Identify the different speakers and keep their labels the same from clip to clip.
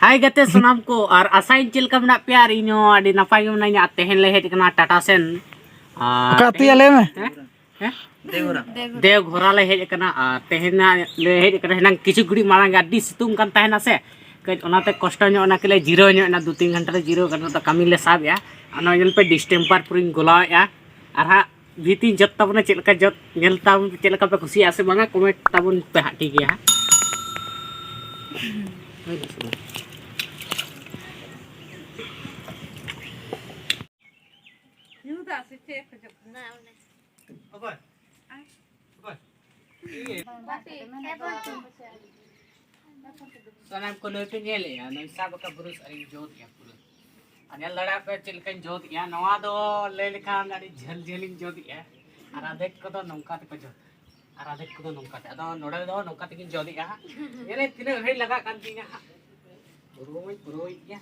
Speaker 1: Hai gate sunam ko ar asain cil kam nak piar inyo adi napai yung nanya tehen lehet kena Tata sen.
Speaker 2: Katu ya leme.
Speaker 1: Dewghara lehet kena tehen na lehet kena nang kichu gudi marang gadi situng kan tehen ase. Ke onate kosto nyo ona kele zero nyo na 2-3 घंटा le zero karena to kami le sab ya. Ano nyel pe distemper puring gola ya. Arha भीती जत तबने चेल का जत nail ताब चेल का पे खुशी आसे बांगा कमेंट ताबन पे हाटी गया सनाम को लेते नेले या नई साब का ब्रुस अरे जोत या पूरा अने लड़ा पे चिलकन जोत या नवा दो ले लिखान अड़ी झल झलिन जोत या आराधक को तो नौका ते को जोत आराधक को तो नौका ते अदो नोडे दो नौका ते किन जोत या येले तिने घड़ी लगा कान तिना पुरोई या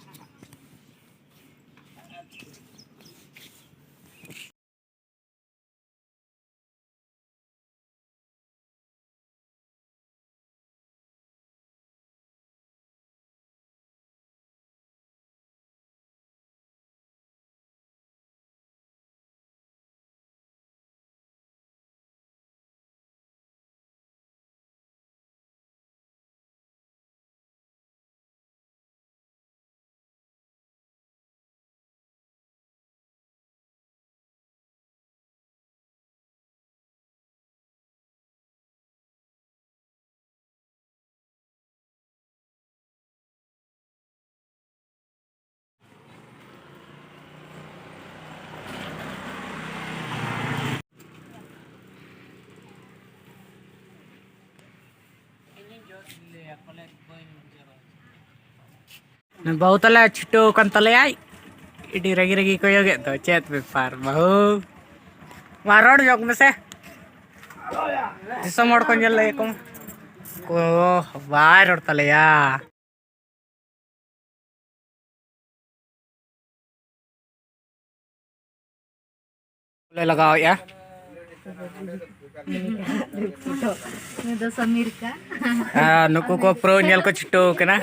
Speaker 1: बहुत ला छुटो कन तले आई इडी रगी रगी को योगे तो चेत पेपर बहु मारोड जोग में से दिसमोड को जल ले को बाहर और तले या ले लगाओ या
Speaker 3: ini do Samir ka
Speaker 1: नुकु को प्रो नेल को छुटो कना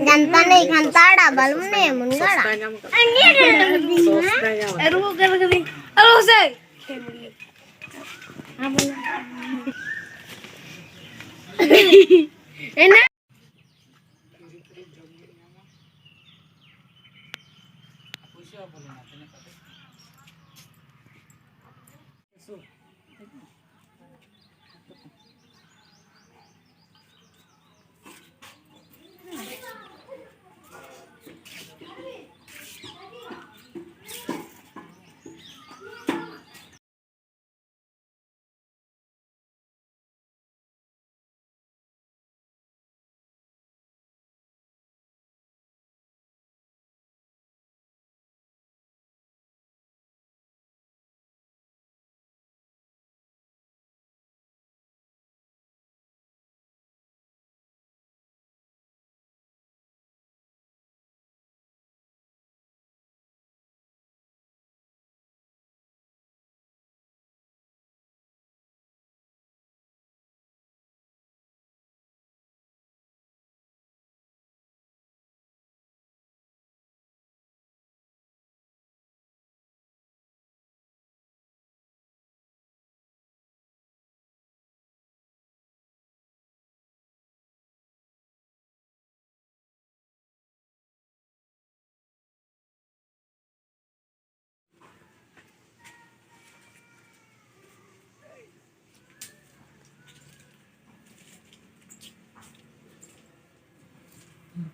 Speaker 3: Gantan nih kantada balum nih mungara. Aduh gini. Halo say. Enak.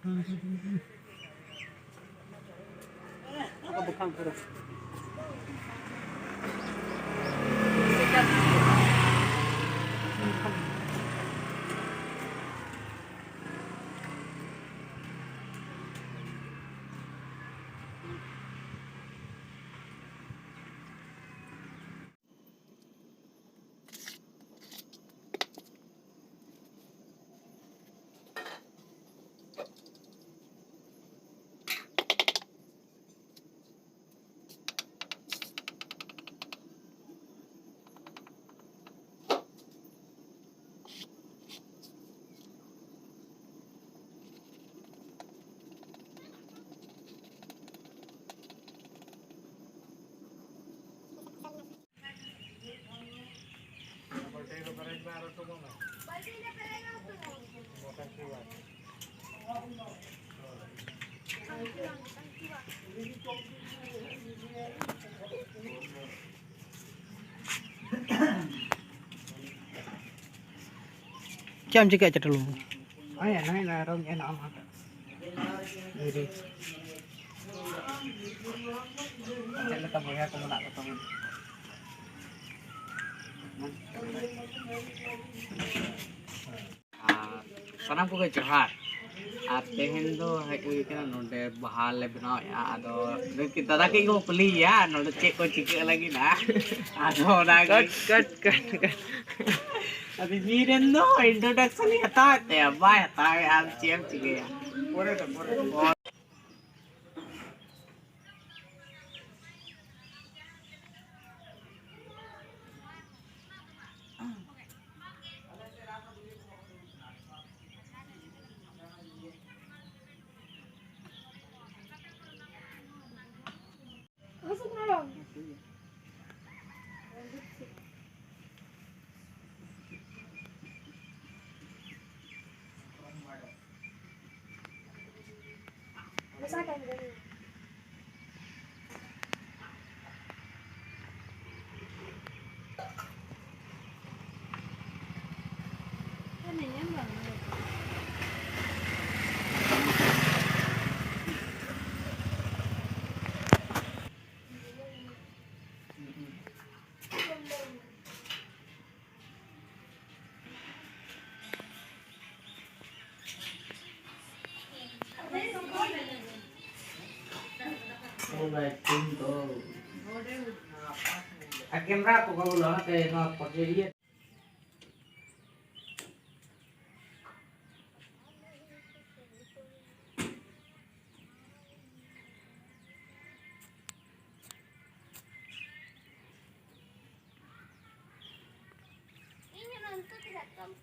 Speaker 1: Aku bukan terus.
Speaker 2: क्या हम चिका चटलू
Speaker 1: Oh ya, nah, rong enak amat. Jadi, saya ketemu ya, kamu nak ketemu. Sanam ko kay johar. At tehen do hai kana nonde bahal le binaw ya ado ki dada ki ko puli ya nonde check ko chika lagi na. Ado na cut. Adi miren do introduction ni hata te ba hata al chem chike ya. Pore. Camera ko ko lo te no portería.
Speaker 3: Ini nonton tidak tahu.